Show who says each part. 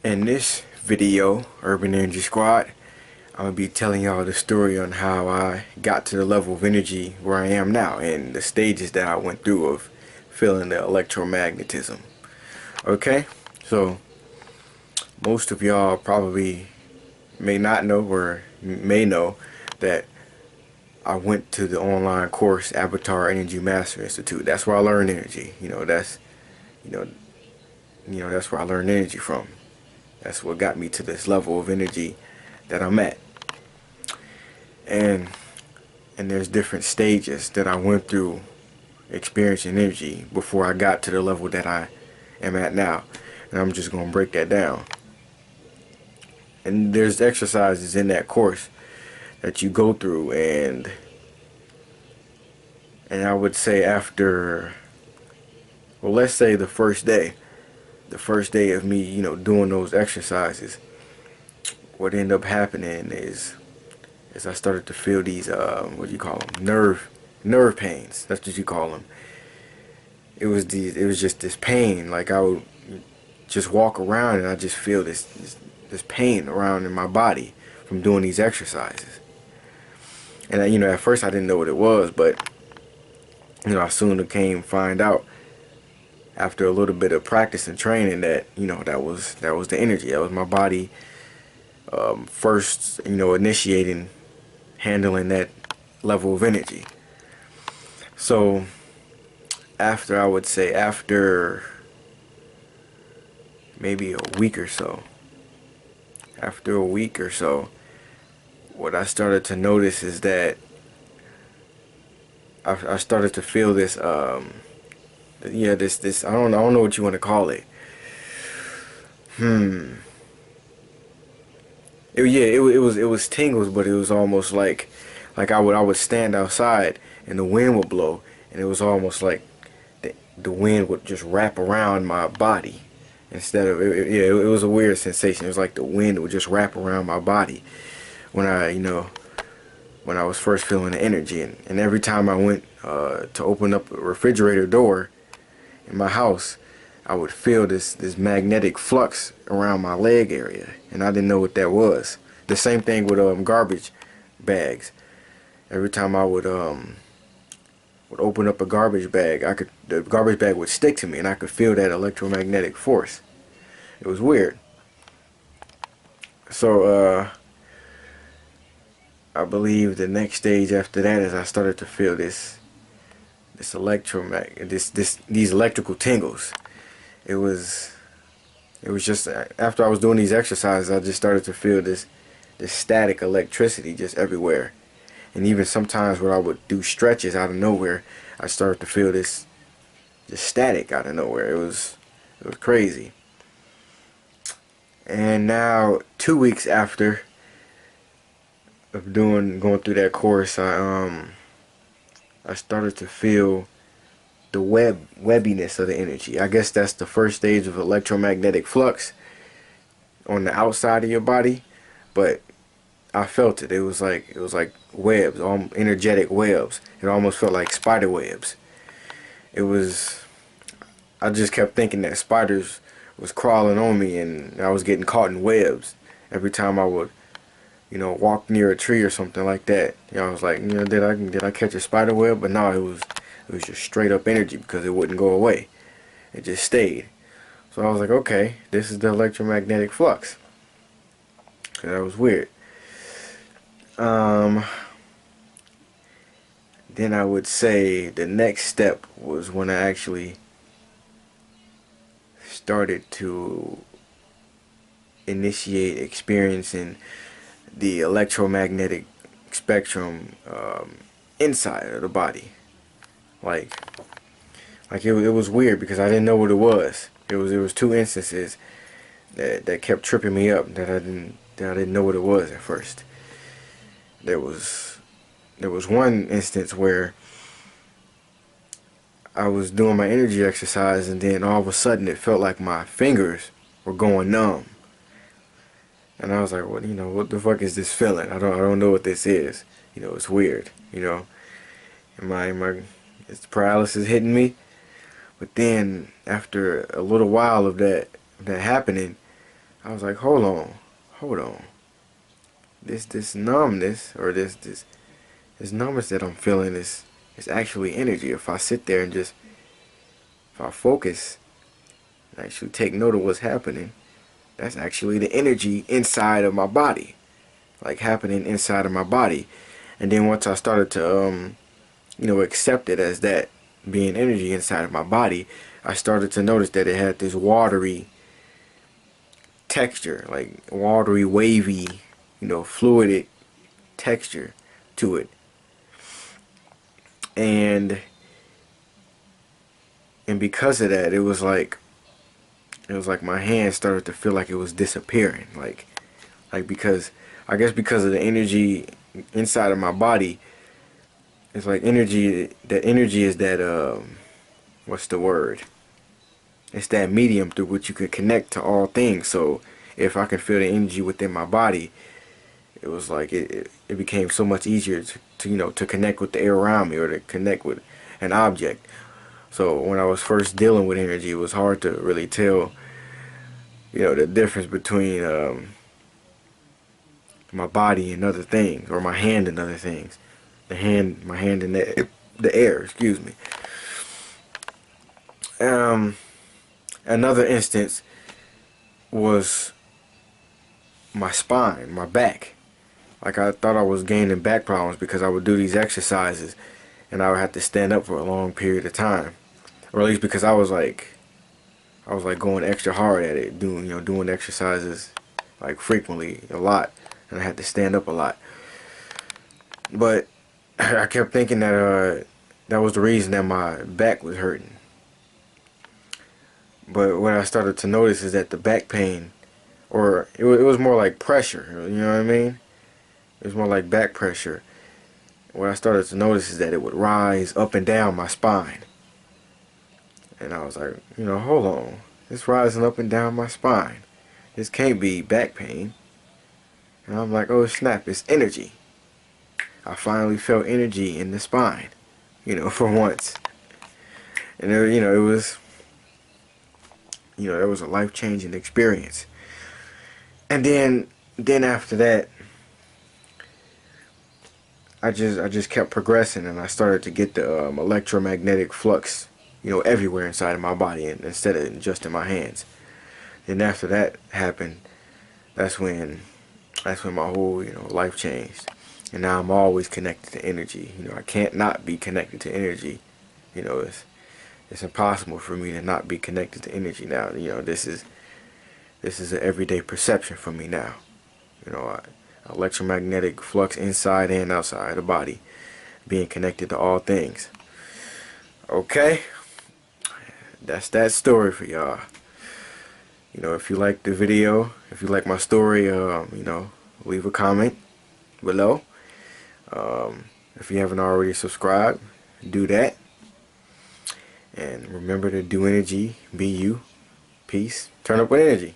Speaker 1: In this video, Urban Energy Squad, I'm going to be telling y'all the story on how I got to the level of energy where I am now and the stages that I went through of feeling the electromagnetism. Okay, so most of y'all probably may not know or may know that I went to the online course Avatar Energy Master Institute. That's where I learned energy. You know, that's where I learned energy from. That's what got me to this level of energy that I'm at. And there's different stages that I went through experiencing energy before I got to the level that I am at now. And I'm just going to break that down. And there's exercises in that course that you go through, and I would say after, well, let's say the first day of me, doing those exercises, what ended up happening is I started to feel these, what do you call them, nerve pains. That's what you call them. It was just this pain. Like I would just walk around and I just feel this pain around in my body from doing these exercises. And at first I didn't know what it was, but I soon find out after a little bit of practice and training that that was the energy. That was my body first initiating handling that level of energy. So I would say after maybe a week or so, what I started to notice is that I started to feel this this I don't know what you want to call it. It was tingles, but it was almost like I would stand outside and the wind would blow, and it was almost like the wind would just wrap around my body instead of it was a weird sensation. It was like the wind would just wrap around my body when I was first feeling the energy. And every time I went to open up a refrigerator door in my house, I would feel this magnetic flux around my leg area, and I didn't know what that was. The same thing with garbage bags. Every time I would open up a garbage bag, the garbage bag would stick to me, and I could feel that electromagnetic force. It was weird. So I believe the next stage after that is I started to feel these electrical tingles. It was just after I was doing these exercises, I just started to feel this static electricity just everywhere. And even sometimes when I would do stretches out of nowhere, I started to feel this static out of nowhere. It was crazy. And now 2 weeks after of going through that course, I started to feel the webbiness of the energy. I guess that's the first stage of electromagnetic flux on the outside of your body, but I felt it. It was like webs, energetic webs. It almost felt like spider webs. I just kept thinking that spiders was crawling on me and I was getting caught in webs every time I would walk near a tree or something like that. I was like, did I catch a spider web? But no, it was just straight up energy because it wouldn't go away. It just stayed. So I was like, okay, this is the electromagnetic flux. So that was weird. Then I would say the next step was when I actually started to initiate experiencing the electromagnetic spectrum inside of the body. Like it was weird because I didn't know what it was. It was two instances that kept tripping me up that I didn't know what it was at first. There was one instance where I was doing my energy exercise, and then all of a sudden it felt like my fingers were going numb. And I was like, well, what the fuck is this feeling? I don't know what this is. It's weird. Is paralysis hitting me? But then after a little while of that happening, I was like, hold on. This numbness, or this numbness that I'm feeling is actually energy. If I sit there and just, if I focus and actually take note of what's happening, that's actually the energy inside of my body, like happening inside of my body. And then once I started to accept it as that being energy inside of my body, I started to notice that it had this watery texture, like watery, wavy, fluidic texture to it. And because of that, it was like my hand started to feel like it was disappearing, like because I guess because of the energy inside of my body. It's like energy, that energy is that what's the word, it's that medium through which you could connect to all things. So if I can feel the energy within my body, it was like it became so much easier to connect with the air around me, or to connect with an object. So when I was first dealing with energy, it was hard to really tell the difference between my body and other things, or my hand and other things. My hand in the air, excuse me. Another instance was my spine, my back. Like, I thought I was gaining back problems because I would do these exercises and I would have to stand up for a long period of time, or at least because I was like going extra hard at it, doing exercises like frequently, a lot, and I had to stand up a lot. But I kept thinking that that was the reason that my back was hurting. But what I started to notice is that the back pain, or it was more like pressure, you know what I mean? It was more like back pressure. What I started to notice is that it would rise up and down my spine. And I was like, hold on. It's rising up and down my spine. This can't be back pain. And I'm like, oh snap, it's energy. I finally felt energy in the spine, for once. And there, it was, it was a life-changing experience. And then after that, I just kept progressing, and I started to get the electromagnetic flux, everywhere inside of my body, and instead of just in my hands. Then after that happened, that's when my whole life changed. And now I'm always connected to energy. I can't not be connected to energy. It's impossible for me to not be connected to energy now. This is an everyday perception for me now. Electromagnetic flux inside and outside the body, being connected to all things. Okay, that's that story for y'all. If you like the video, if you like my story, leave a comment below. If you haven't already subscribed, do that. And remember to do energy, be you. Peace. Turn up with energy.